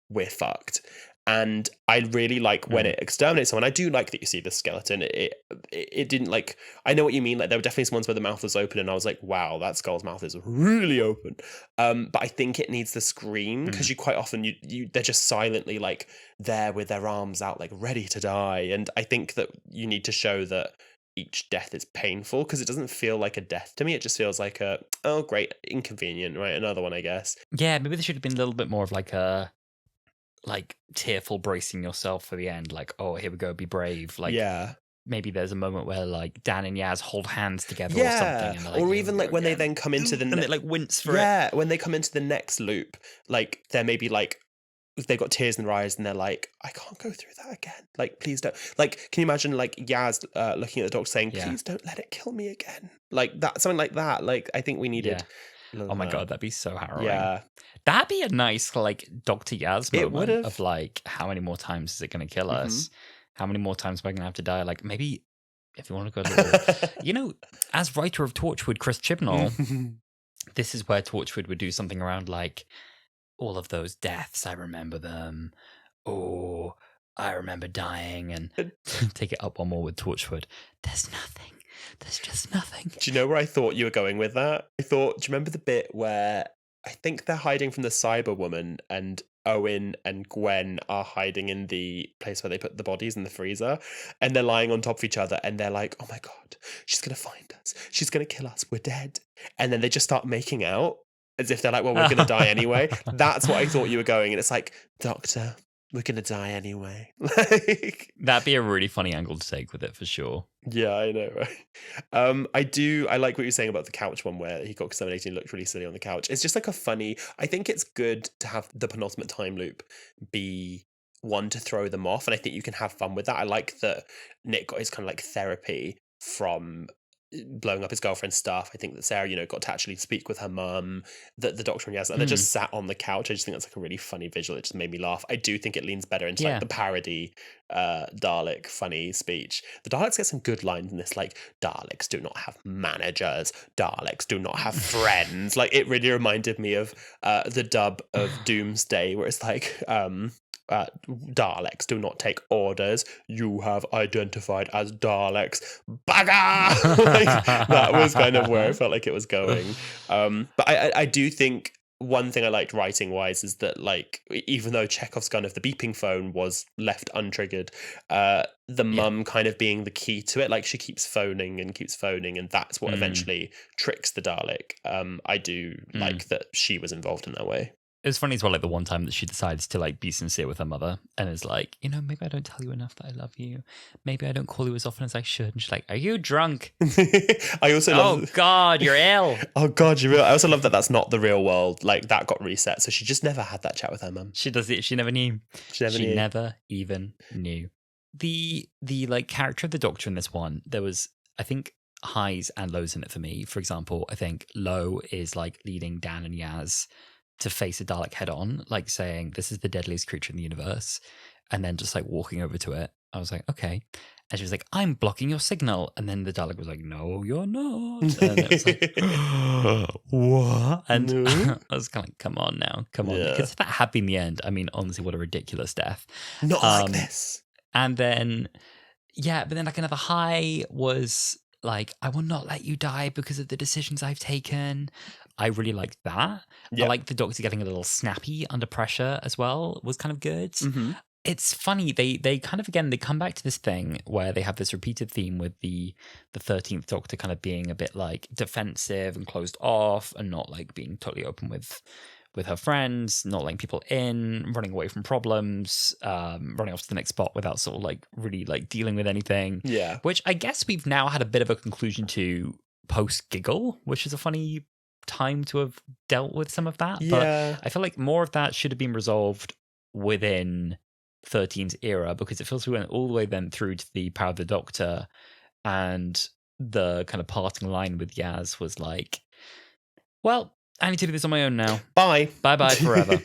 we're fucked. And I really like when it exterminates someone. I do like that you see the skeleton. It didn't like. I know what you mean. Like there were definitely some ones where the mouth was open, and I was like, "Wow, that skull's mouth is really open." But I think it needs the scream because you quite often they're just silently like there with their arms out, like ready to die. And I think that you need to show that each death is painful because it doesn't feel like a death to me. It just feels like oh great, inconvenient, right? Another one, I guess. Yeah, maybe there should have been a little bit more of like a. Like tearful bracing yourself for the end, like, oh, here we go, be brave. Like, maybe there's a moment where like Dan and Yaz hold hands together or something. And like, or even like when they then come into the and they like wince for it. Yeah, when they come into the next loop, like they're maybe like they've got tears in their eyes and they're like, I can't go through that again. Like, please don't. Like, can you imagine like Yaz looking at the doctor saying, please don't let it kill me again. Like that, something like that. Like, I think we needed. Oh my god, that'd be so harrowing. Yeah. That'd be a nice like Dr. Yaz moment of like, how many more times is it going to kill us? How many more times am I going to have to die? Like maybe if you want to go a little, you know, as writer of Torchwood, Chris Chibnall, this is where Torchwood would do something around like all of those deaths. I remember them. Oh, I remember dying, and take it up one more with Torchwood. There's nothing. There's just nothing. Do you know where I thought you were going with that? Do you remember the bit where I think they're hiding from the Cyberwoman and Owen and Gwen are hiding in the place where they put the bodies in the freezer, and they're lying on top of each other and they're like, oh my god, she's going to find us. She's going to kill us. We're dead. And then they just start making out as if they're like, well, we're going to die anyway. That's what I thought you were going. And it's like, Doctor, we're going to die anyway. Like, that'd be a really funny angle to take with it for sure. Yeah, I know, right? I like what you're saying about the couch one where he got 718 looked really silly on the couch. It's just like a funny, I think it's good to have the penultimate time loop be one to throw them off. And I think you can have fun with that. I like that Nick got his kind of like therapy from blowing up his girlfriend's stuff. I think that Sarah, got to actually speak with her mum, that the doctor and Yaz, and they just sat on the couch. I just think that's like a really funny visual. It just made me laugh. I do think it leans better into like the parody Dalek funny speech. The Daleks get some good lines in this, like, Daleks do not have managers, Daleks do not have friends. Like, it really reminded me of the dub of Doomsday, where it's like Daleks do not take orders. You have identified as Daleks. Bagger! Like, that was kind of where I felt like it was going. But I do think one thing I liked writing wise is that, like, even though Chekhov's gun of the beeping phone was left untriggered, the mum kind of being the key to it. Like, she keeps phoning, and that's what eventually tricks the Dalek. I do like that she was involved in that way. It was funny as well, like the one time that she decides to like be sincere with her mother and is like, maybe I don't tell you enough that I love you. Maybe I don't call you as often as I should. And she's like, are you drunk? I also love... Oh God, you're ill. Oh God, you're ill. I also love that that's not the real world. Like, that got reset. So she just never had that chat with her mum. She does it. She never knew. She never even knew. The like character of the Doctor in this one, there was, I think, highs and lows in it for me. For example, I think low is like leading Dan and Yaz to face a Dalek head on, like saying, this is the deadliest creature in the universe. And then just like walking over to it. I was like, okay. And she was like, I'm blocking your signal. And then the Dalek was like, no, you're not. And it was like, what? And No. I was kind of like, come on now. Come on. Yeah. Because if that had been the end, I mean, honestly, what a ridiculous death. Not like this. And then, yeah, but then like another high was like, I will not let you die because of the decisions I've taken. I really liked that. Yep. I like the Doctor getting a little snappy under pressure as well, was kind of good. Mm-hmm. It's funny, they kind of, again, they come back to this thing where they have this repeated theme with the 13th Doctor kind of being a bit like defensive and closed off and not like being totally open with her friends, not letting people in, running away from problems, running off to the next spot without sort of like really like dealing with anything. Yeah. Which I guess we've now had a bit of a conclusion to post-Giggle, which is a funny time to have dealt with some of that. Yeah. But I feel like more of that should have been resolved within 13's era, because it feels we went all the way then through to the Power of the Doctor, and the kind of parting line with Yaz was like, well, I need to do this on my own now. Bye. Bye forever.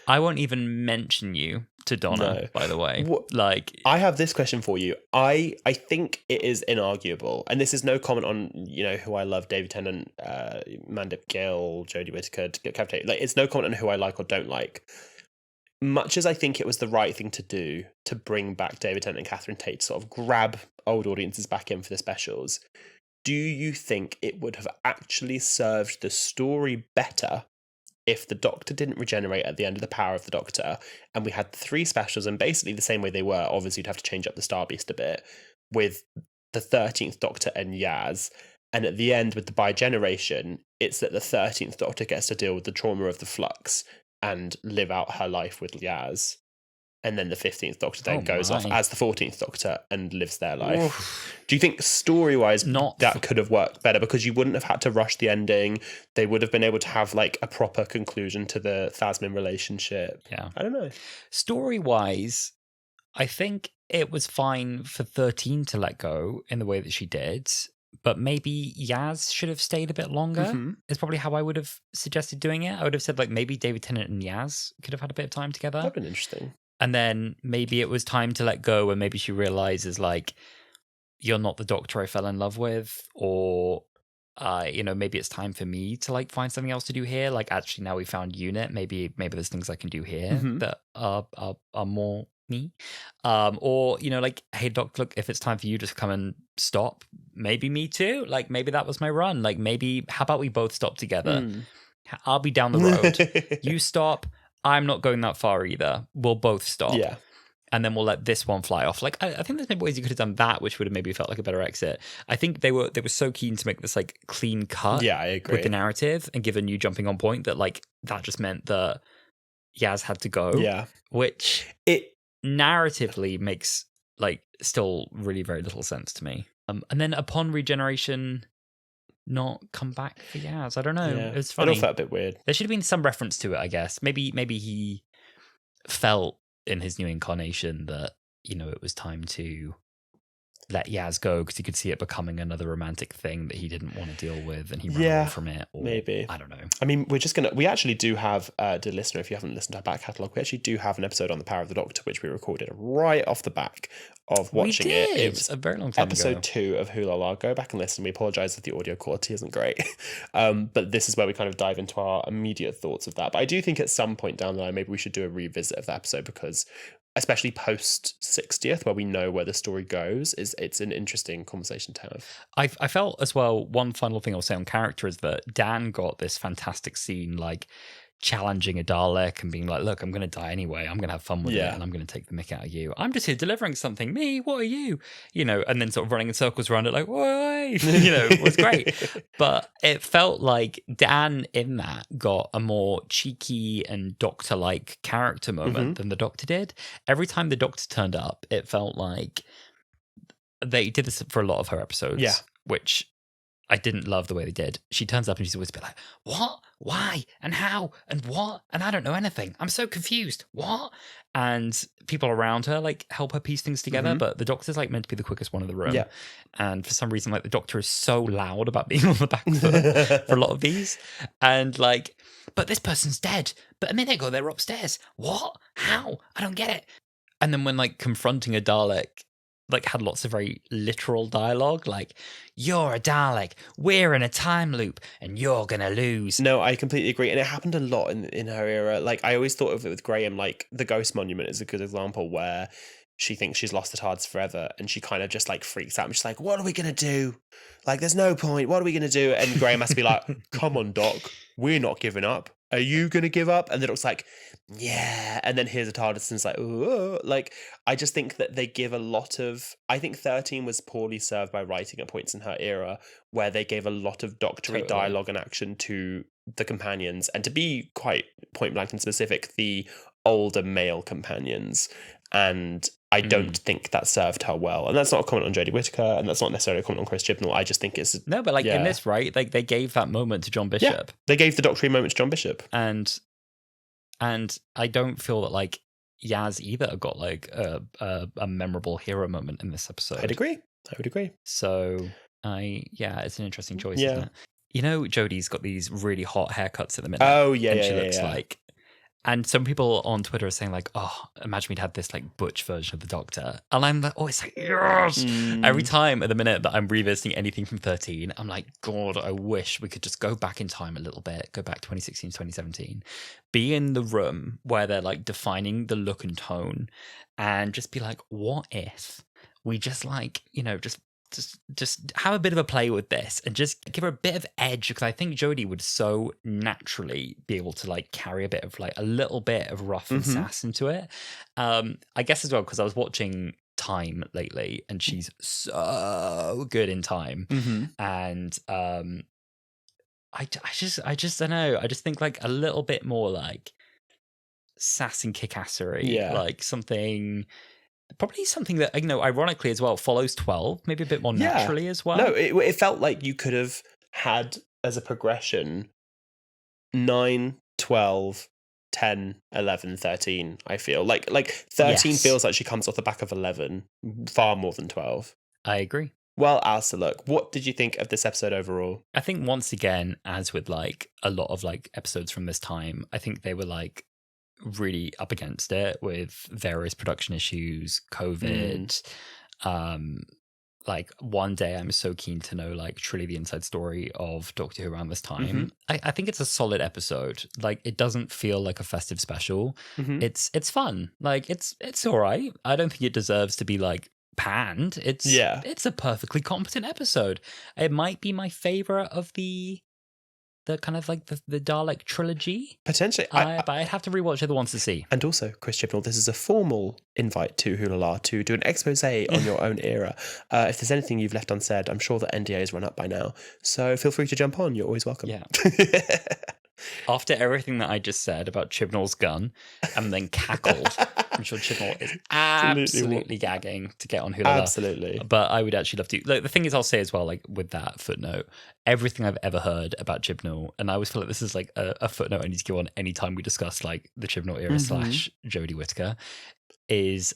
I won't even mention you to Donna, by the way. Like, I have this question for you. I think it is inarguable, and this is no comment on, you know, who I love, David Tennant, Mandip Gill, Jodie Whittaker, Captain. Like, it's no comment on who I like or don't like. Much as I think it was the right thing to do to bring back David Tennant and Catherine Tate to sort of grab old audiences back in for the specials, do you think it would have actually served the story better if the Doctor didn't regenerate at the end of the Power of the Doctor and we had the 3 specials and basically the same way they were? Obviously, you'd have to change up the Star Beast a bit with the 13th Doctor and Yaz. And at the end with the Bi-Generation, it's that the 13th Doctor gets to deal with the trauma of the flux and live out her life with Yaz. And then the 15th Doctor then goes off as the 14th Doctor and lives their life. Oof. Do you think story-wise that could have worked better? Because you wouldn't have had to rush the ending. They would have been able to have like a proper conclusion to the Thasmin relationship. Yeah. I don't know. Story-wise, I think it was fine for 13 to let go in the way that she did. But maybe Yaz should have stayed a bit longer, is probably how I would have suggested doing it. I would have said like maybe David Tennant and Yaz could have had a bit of time together. That'd been interesting. And then maybe it was time to let go, and maybe she realizes like, you're not the Doctor I fell in love with, or you know, maybe it's time for me to like find something else to do here. Like, actually, now we found Unit. Maybe there's things I can do here that are more me. Or, you know, like, hey, Doctor, look, if it's time for you to come and stop, maybe me too. Like, maybe that was my run. Like, maybe how about we both stop together? I'll be down the road. You stop. I'm not going that far either. We'll both stop. Yeah. And then we'll let this one fly off. Like, I think there's maybe ways you could have done that, which would have maybe felt like a better exit. I think they were so keen to make this like clean cut. Yeah, I agree. With the narrative and give a new jumping on point that like that just meant that Yaz had to go. Yeah. Which it narratively makes like still really very little sense to me. And then upon regeneration, not come back for Yaz. I don't know. Yeah. It was funny. It all felt a bit weird. There should have been some reference to it, I guess. Maybe he felt in his new incarnation that, you know, it was time to let Yaz go because he could see it becoming another romantic thing that he didn't want to deal with, and he ran away from it. Or, maybe. I don't know. I mean, we actually do have, dear listener, if you haven't listened to our back catalogue, we actually do have an episode on the Power of the Doctor, which we recorded right off the back of watching it. It was a very long time episode ago. 2 of Wholala. Go back and listen. We apologise if the audio quality isn't great. But this is where we kind of dive into our immediate thoughts of that. But I do think at some point down the line, maybe we should do a revisit of that episode, because especially post 60th, where we know where the story goes, it's an interesting conversation to have. I felt as well, one final thing I'll say on character is that Dan got this fantastic scene, like challenging a Dalek and being like, look, I'm going to die anyway. I'm going to have fun with it, and I'm going to take the mick out of you. I'm just here delivering something. Me, what are you? You know, and then sort of running in circles around it like, why? You know, it was great. But it felt like Dan in that got a more cheeky and Doctor-like character moment than the Doctor did. Every time the Doctor turned up, it felt like they did this for a lot of her episodes, which I didn't love the way they did. She turns up and she's always a bit like, what? Why? And how? And what? And I don't know anything. I'm so confused. What? And people around her like help her piece things together, but the doctor's like meant to be the quickest one in the room. Yeah. And for some reason, like the doctor is so loud about being on the back foot for a lot of these. And like, but this person's dead. But a minute ago, they were upstairs. What? How? I don't get it. And then when like confronting a Dalek, like had lots of very literal dialogue, like, you're a Dalek, we're in a time loop, and you're gonna lose. No, I completely agree. And it happened a lot in her era. Like, I always thought of it with Graham, like, the Ghost Monument is a good example where she thinks she's lost the TARDIS forever, and she kind of just, like, freaks out. And she's like, what are we gonna do? Like, there's no point. What are we gonna do? And Graham has to be like, come on, Doc, we're not giving up. Are you gonna give up? And the Doc's like, yeah. And then here's a TARDIS and it's like, oh. Like, I just think that they give a lot of... I think 13 was poorly served by writing at points in her era where they gave a lot of doctory dialogue and action to the companions, and to be quite point blank and specific, the older male companions. And I don't think that served her well. And that's not a comment on Jodie Whittaker, and that's not necessarily a comment on Chris Chibnall. I just think it's... No, but like in this, right? Like they gave that moment to John Bishop. Yeah, they gave the doctory moment to John Bishop. And I don't feel that like Yaz either got like a memorable hero moment in this episode. I would agree. So it's an interesting choice, isn't it? You know, Jodie's got these really hot haircuts at the minute. Oh, yeah, and she looks like... And some people on Twitter are saying like, oh, imagine we'd had this like butch version of the Doctor. And I'm like, always like, yes! Every time at the minute that I'm revisiting anything from 13, I'm like, God, I wish we could just go back in time a little bit, go back 2016, 2017, be in the room where they're like defining the look and tone, and just be like, what if we just like, you know, just have a bit of a play with this and just give her a bit of edge, because I think Jodie would so naturally be able to like carry a bit of like a little bit of rough and sass into it. I guess as well because I was watching Time lately and she's so good in Time, and I just don't know. I just think like a little bit more like sass and kickassery, like something. Probably something that, you know, ironically as well, follows 12, maybe a bit more naturally as well. No, it felt like you could have had as a progression 9, 12, 10, 11, 13, I feel. Like 13 feels like she comes off the back of 11, far more than 12. I agree. Well, Alistair, look, what did you think of this episode overall? I think once again, as with like a lot of like episodes from this time, I think they were like really up against it with various production issues, COVID. Like one day I'm so keen to know like truly the inside story of Doctor Who around this time. I think it's a solid episode. Like it doesn't feel like a festive special. It's fun. Like it's all right. I don't think it deserves to be like panned. It's a perfectly competent episode. It might be my favorite of the kind of like the Dalek trilogy. Potentially. But I'd have to rewatch the other ones to see. And also, Chris Chibnall, this is a formal invite to Wholala to do an expose on your own era. If there's anything you've left unsaid, I'm sure that NDA is run up by now. So feel free to jump on. You're always welcome. Yeah. After everything that I just said about Chibnall's gun and then cackled, I'm sure Chibnall is absolutely gagging to get on Wholala. Absolutely. But I would actually love to. Like, the thing is, I'll say as well, like with that footnote, everything I've ever heard about Chibnall, and I always feel like this is like a footnote I need to give on any time we discuss like the Chibnall era / Jodie Whittaker, is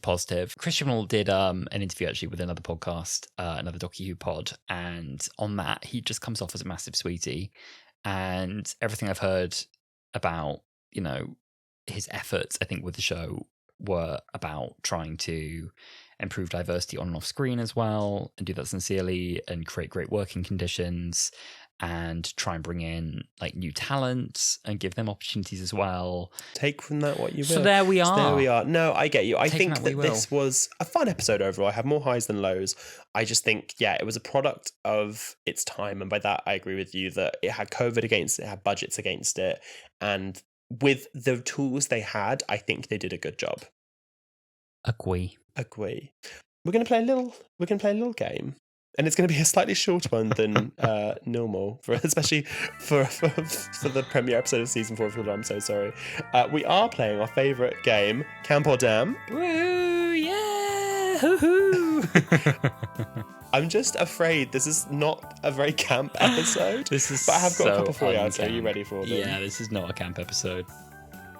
positive. Chris Chibnall did an interview actually with another podcast, another Doctor Who pod, and on that he just comes off as a massive sweetie. And everything I've heard about, you know, his efforts, I think, with the show were about trying to improve diversity on and off screen as well, and do that sincerely, and create great working conditions, and try and bring in like new talents and give them opportunities as well. Take from that what you will. So there we are. There we are. No, I get you. I think that this was a fun episode overall. I have more highs than lows. I just think, it was a product of its time. And by that, I agree with you that it had COVID against it, had budgets against it. And with the tools they had, I think they did a good job. Agree. We're going to play a little game. And it's going to be a slightly shorter one than normal, especially for the premiere episode of season 4 of Wholala. I'm so sorry. We are playing our favourite game, Camp or Damn. Woo! Yeah! Hoo-hoo! Woo! I'm just afraid this is not a very camp episode. This is but I have got a couple for you. uncamp. Are you ready for them? Yeah, this is not a camp episode.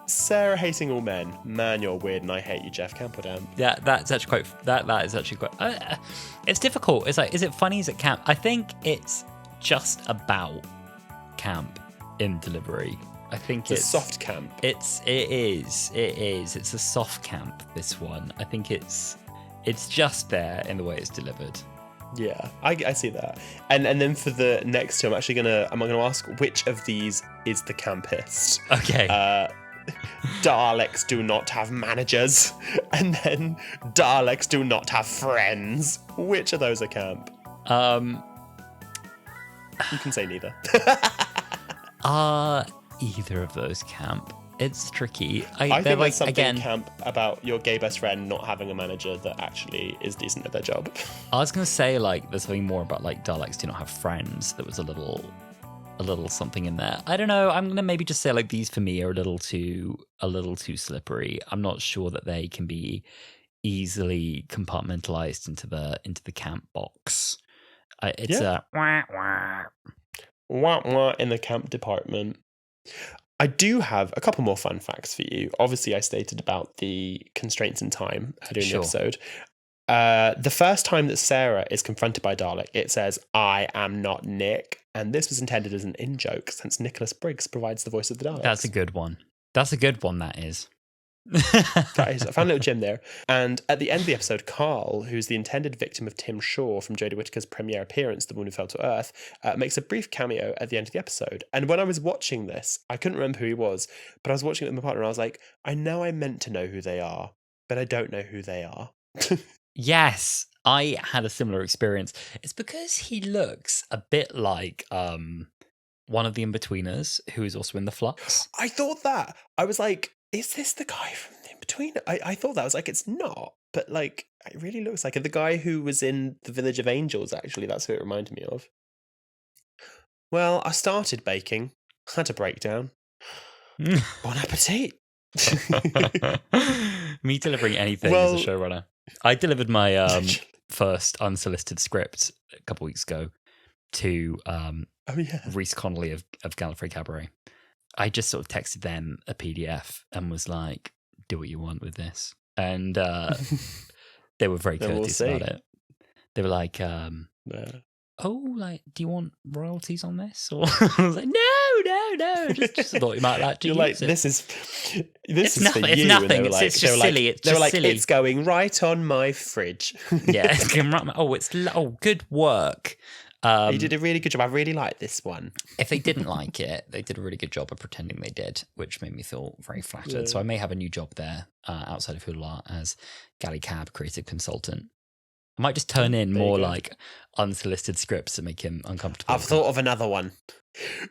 Sarah hating all men. Man, you're weird, and I hate you, Jeff. Camp or damn? Yeah, that's actually quite. That is actually quite. It's difficult. It's like, is it funny? Is it camp? I think it's just about camp in delivery. I think it's a soft camp. It is. It's a soft camp. This one. I think it's just there in the way it's delivered. Yeah, I see that. And then for the next two, I'm gonna ask which of these is the campest. Okay. Daleks do not have managers, and then Daleks do not have friends. Which of those are camp? You can say neither. Either of those camp. It's tricky. I think there's something camp about your gay best friend not having a manager that actually is decent at their job. I was gonna say like there's something more about like Daleks do not have friends. There was a little something in there. I don't know. I'm gonna maybe just say like these for me are a little too slippery. I'm not sure that they can be easily compartmentalized into the camp box. It's a wah in the camp department. I do have a couple more fun facts for you. Obviously, I stated about the constraints in time during the episode. The first time that Sarah is confronted by Dalek, it says, "I am not Nick." And this was intended as an in-joke, since Nicholas Briggs provides the voice of the Daleks. That's a good one. That is. I found a little gem there. And at the end of the episode, Carl, who's the intended victim of Tim Shaw from Jodie Whittaker's premiere appearance, The Woman Who Fell to Earth, makes a brief cameo at the end of the episode. And when I was watching this, I couldn't remember who he was, but I was watching it with my partner and I was like, I know I meant to know who they are, but I don't know who they are. Yes, I had a similar experience. It's because he looks a bit like one of the In-Betweeners who is also in The Flux. I thought that. I was like, is this the guy from The In-Betweener? I thought that. I was like, it's not. But like, it really looks like it. The guy who was in The Village of Angels, actually. That's who it reminded me of. Well, I started baking. Had a breakdown. Bon appetit. Me delivering anything as a showrunner. I delivered my first unsolicited script a couple weeks ago to Reese Connolly of Gallifrey Cabaret. I just sort of texted them a PDF and was like, do what you want with this. And they were very courteous about it. They were like, oh, like, do you want royalties on this? Or I was like, no, just thought you might like to. You're like, this is nothing. For you. It's nothing. It's It's just silly. It's just silly. It's going right on my fridge. Yeah, it's going right. Oh, good work. You did a really good job. I really like this one. If they didn't like it, they did a really good job of pretending they did, which made me feel very flattered. Yeah. So I may have a new job there outside of Wholala as Galley Cab creative consultant. I might just turn in more like unsolicited scripts to make him uncomfortable. I've thought of another one.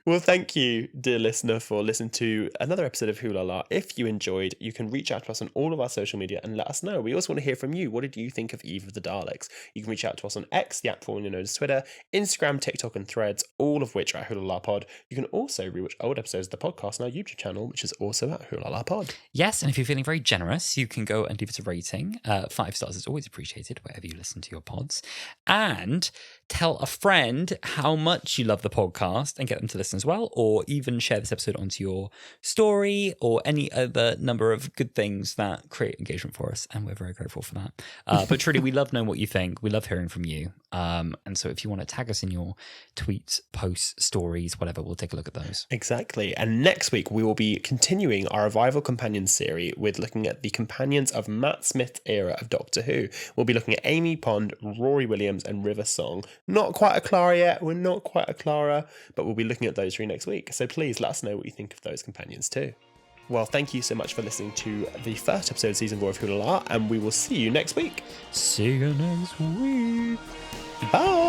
Well, thank you, dear listener, for listening to another episode of Wholala. If you enjoyed, you can reach out to us on all of our social media and let us know. We also want to hear from you. What did you think of Eve of the Daleks? You can reach out to us on X, the app formerly known as Twitter, Instagram, TikTok, and Threads, all of which are at Wholala Pod. You can also rewatch old episodes of the podcast on our YouTube channel, which is also at Wholala Pod. Yes, and if you're feeling very generous, you can go and leave us a rating. 5 stars is always appreciated wherever you listen to your pods. And tell a friend how much you love the podcast and get them to listen as well, or even share this episode onto your story or any other number of good things that create engagement for us, and we're very grateful for that. But truly, we love knowing what you think. We love hearing from you. And so if you want to tag us in your tweets, posts, stories, whatever, we'll take a look at those. Exactly. And next week, we will be continuing our Revival Companions series with looking at the companions of Matt Smith's era of Doctor Who. We'll be looking at Amy Pond, Rory Williams, and River Song. Not quite a Clara yet. We're not quite a Clara, but we'll be looking at those for you next week. So please let us know what you think of those companions too. Well, thank you so much for listening to the first episode of Season 4 of Wholala, and we will see you next week. See you next week. Bye.